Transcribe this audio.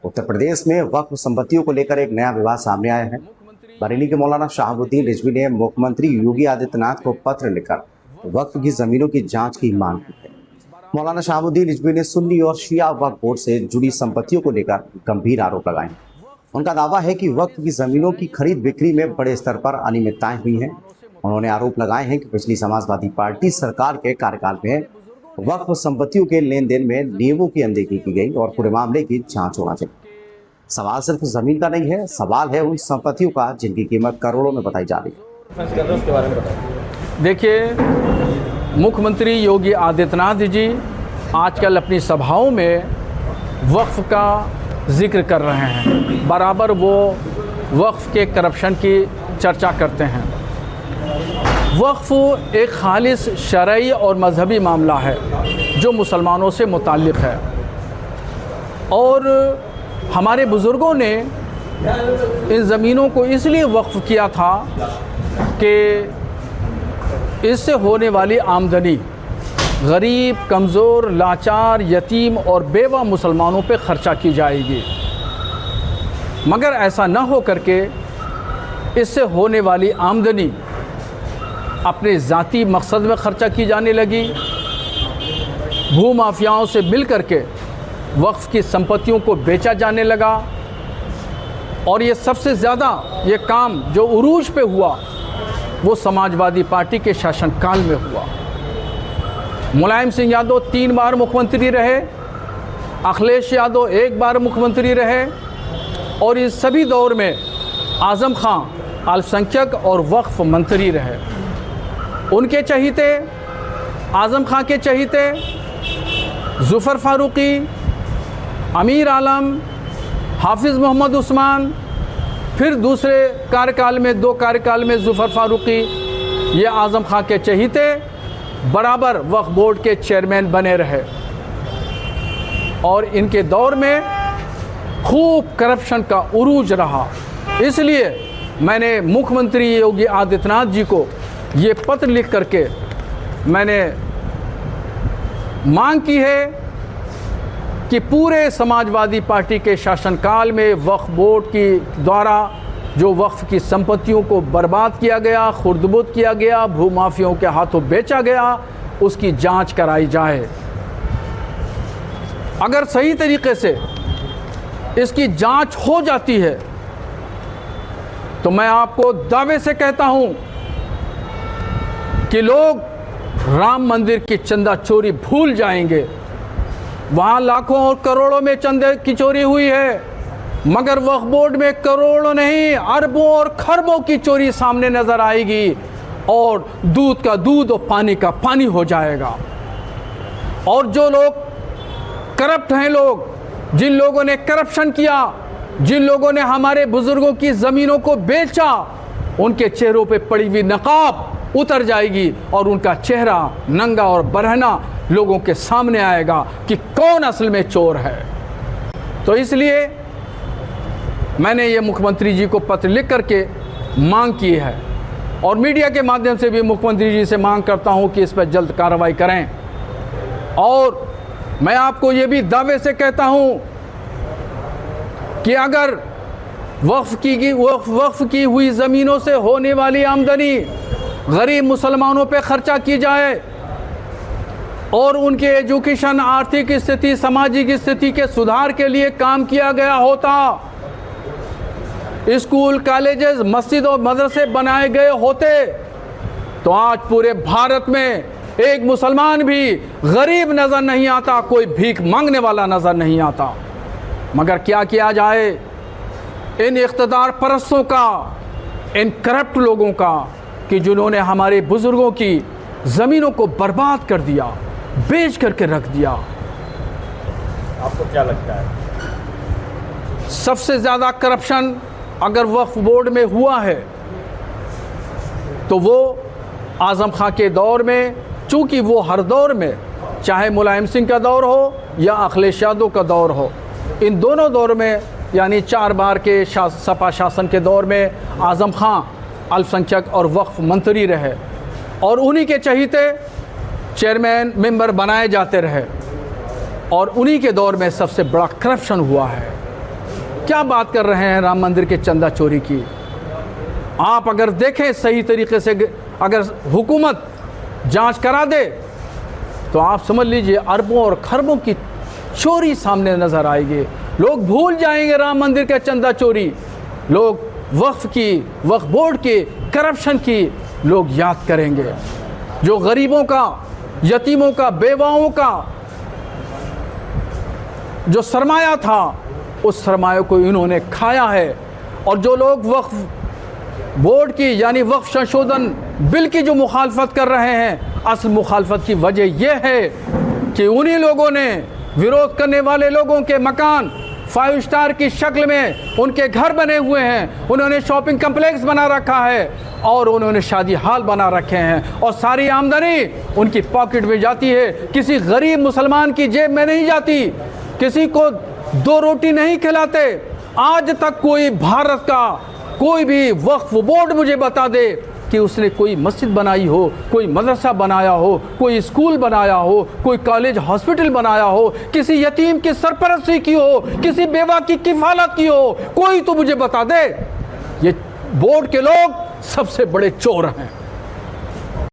उत्तर प्रदेश में वक्फ संपत्तियों को लेकर एक नया विवाद सामने आया है। बरेली के मौलाना शहाबुद्दीन रिजवी ने मुख्यमंत्री योगी आदित्यनाथ को पत्र लिखकर वक्फ की जमीनों की जांच की मांग की है। मौलाना शहाबुद्दीन रिजवी ने सुन्नी और शिया वक्फ बोर्ड से जुड़ी संपत्तियों को लेकर गंभीर आरोप लगाए हैं। उनका दावा है कि वक्फ की जमीनों की खरीद बिक्री में बड़े स्तर पर अनियमितताएं हुई हैं। उन्होंने आरोप लगाए हैं कि पिछली समाजवादी पार्टी सरकार के कार्यकाल में वक्फ संपत्तियों के लेन देन में नियमों की अनदेखी की गई और पूरे मामले की जांच होना चाहिए। सवाल सिर्फ जमीन का नहीं है, सवाल है उन संपत्तियों का जिनकी कीमत करोड़ों में बताई जा रही है। देखिए, मुख्यमंत्री योगी आदित्यनाथ जी आजकल अपनी सभाओं में वक्फ का जिक्र कर रहे हैं। बराबर वो वक्फ के करप्शन की चर्चा करते हैं। वक्फ एक खालिस शरई और मजहबी मामला है जो मुसलमानों से मुताल्लिक़ है, और हमारे बुज़ुर्गों ने इन ज़मीनों को इसलिए वक्फ किया था कि इससे होने वाली आमदनी गरीब, कमज़ोर, लाचार, यतीम और बेवा मुसलमानों पे ख़र्चा की जाएगी। मगर ऐसा न हो करके इससे होने वाली आमदनी अपने ज़ाती मकसद में ख़र्चा की जाने लगी। भूमाफियाओं से मिल करके वक्फ की संपत्तियों को बेचा जाने लगा, और ये सबसे ज़्यादा ये काम जो उरूज पे हुआ वो समाजवादी पार्टी के शासनकाल में हुआ। मुलायम सिंह यादव 3 बार मुख्यमंत्री रहे, अखिलेश यादव 1 बार मुख्यमंत्री रहे, और इस सभी दौर में आज़म खां अल्पसंख्यक और वक्फ मंत्री रहे। उनके चहीते, आज़म खां के चहीते ज़ुफ़र फ़ारूक़ी, अमीर आलम, हाफिज़ मोहम्मद उस्मान, फिर दूसरे कार्यकाल में 2 कार्यकाल में ज़ुफ़र फ़ारूक़ी, ये आज़म खां के चहीते बराबर वक्फ बोर्ड के चेयरमैन बने रहे, और इनके दौर में खूब करप्शन का उरूज रहा। इसलिए मैंने मुख्यमंत्री योगी आदित्यनाथ जी को ये पत्र लिख करके मैंने मांग की है कि पूरे समाजवादी पार्टी के शासनकाल में वक्फ बोर्ड की द्वारा जो वक्फ की संपत्तियों को बर्बाद किया गया, खुर्दबुद किया गया, भूमाफियों के हाथों बेचा गया, उसकी जांच कराई जाए। अगर सही तरीके से इसकी जांच हो जाती है तो मैं आपको दावे से कहता हूं कि लोग राम मंदिर की चंदा चोरी भूल जाएंगे। वहां लाखों और करोड़ों में चंदे की चोरी हुई है, मगर वक्फ बोर्ड में करोड़ों नहीं, अरबों और खरबों की चोरी सामने नजर आएगी, और दूध का दूध और पानी का पानी हो जाएगा। और जो लोग करप्ट हैं, लोग जिन लोगों ने करप्शन किया, जिन लोगों ने हमारे बुजुर्गों की ज़मीनों को बेचा, उनके चेहरों पे पड़ी हुई नकाब उतर जाएगी और उनका चेहरा नंगा और बरहना लोगों के सामने आएगा कि कौन असल में चोर है। तो इसलिए मैंने ये मुख्यमंत्री जी को पत्र लिख करके मांग की है, और मीडिया के माध्यम से भी मुख्यमंत्री जी से मांग करता हूं कि इस पर जल्द कार्रवाई करें। और मैं आपको ये भी दावे से कहता हूं कि अगर वक्फ की हुई ज़मीनों से होने वाली आमदनी गरीब मुसलमानों पे ख़र्चा की जाए और उनके एजुकेशन, आर्थिक स्थिति, सामाजिक स्थिति के सुधार के लिए काम किया गया होता, स्कूल, कॉलेजेस, मस्जिद और मदरसे बनाए गए होते, तो आज पूरे भारत में एक मुसलमान भी गरीब नज़र नहीं आता, कोई भीख मांगने वाला नज़र नहीं आता। मगर क्या किया जाए, इन इख्तिदार परस्तों का, इन करप्ट लोगों का, कि जिन्होंने हमारे बुज़ुर्गों की ज़मीनों को बर्बाद कर दिया, बेच करके रख दिया। आपको क्या लगता है? सबसे ज़्यादा करप्शन अगर वक्फ बोर्ड में हुआ है तो वो आज़म खां के दौर में, चूँकि वो हर दौर में, चाहे मुलायम सिंह का दौर हो या अखिलेश यादव का दौर हो, इन दोनों दौर में, यानी 4 बार के सपा शासन के दौर में आज़म खां अल्पसंख्यक और वक्फ मंत्री रहे, और उन्हीं के चहीते चेयरमैन मेंबर बनाए जाते रहे, और उन्हीं के दौर में सबसे बड़ा करप्शन हुआ है। क्या बात कर रहे हैं राम मंदिर के चंदा चोरी की। आप अगर देखें सही तरीके से, अगर हुकूमत जांच करा दे तो आप समझ लीजिए अरबों और खरबों की चोरी सामने नजर आएगी। लोग भूल जाएंगे राम मंदिर का चंदा चोरी, लोग वक्फ बोर्ड की करप्शन की लोग याद करेंगे। जो गरीबों का, यतीमों का, बेवाओं का जो सरमाया था, उस सरमाए को इन्होंने खाया है। और जो लोग वक्फ बोर्ड की यानी वक्फ संशोधन बिल की जो मुखालफत कर रहे हैं, असल मुखालफत की वजह यह है कि उन्हीं लोगों ने, विरोध करने वाले लोगों के मकान 5 स्टार की शक्ल में उनके घर बने हुए हैं, उन्होंने शॉपिंग कम्प्लेक्स बना रखा है और उन्होंने शादी हाल बना रखे हैं, और सारी आमदनी उनकी पॉकेट में जाती है, किसी गरीब मुसलमान की जेब में नहीं जाती, किसी को 2 रोटी नहीं खिलाते। आज तक कोई भारत का कोई भी वक्फ बोर्ड मुझे बता दे कि उसने कोई मस्जिद बनाई हो, कोई मदरसा बनाया हो, कोई स्कूल बनाया हो, कोई कॉलेज हॉस्पिटल बनाया हो, किसी यतीम की सरपरस्ती की हो, किसी बेवा की किफालत की हो, कोई तो मुझे बता दे। ये बोर्ड के लोग सबसे बड़े चोर हैं।